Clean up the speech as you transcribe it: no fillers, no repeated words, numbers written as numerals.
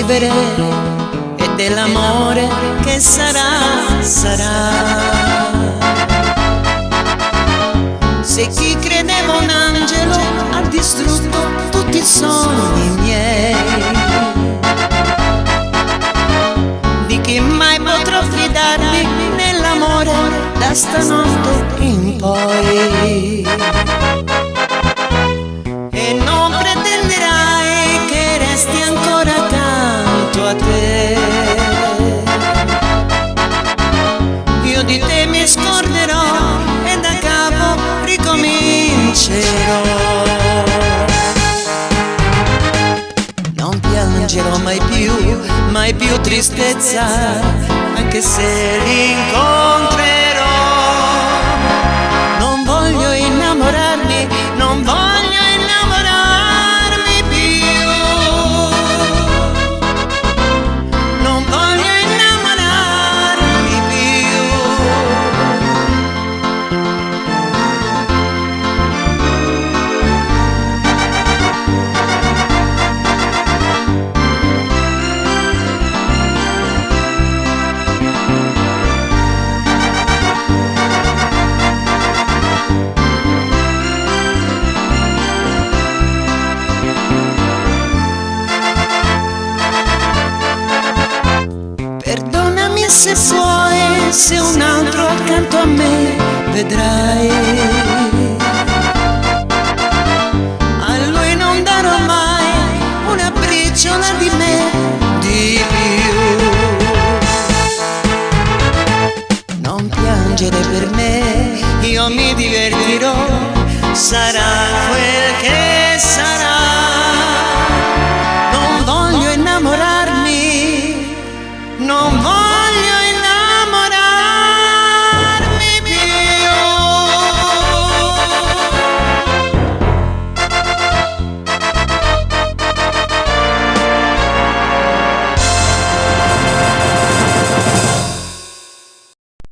vivere e dell'amore che sarà, sarà. Se chi credeva un angelo ha distrutto tutti i sogni miei, di chi mai potrò fidarmi nell'amore da stanotte in poi. E non pretenderai che resti ancora accanto a te, io di te mi scorderò e da capo ricomincerò. Non piangerò mai più tristezza, anche se l'incontrerò. Non voglio innamorarmi, non voglio innamorarmi più, non voglio innamorarmi più. Perdonami se puoi, se un altro accanto a me vedrai, a lui non darò mai una briciola di me di più. Non piangere per me, io mi divertirò, sarà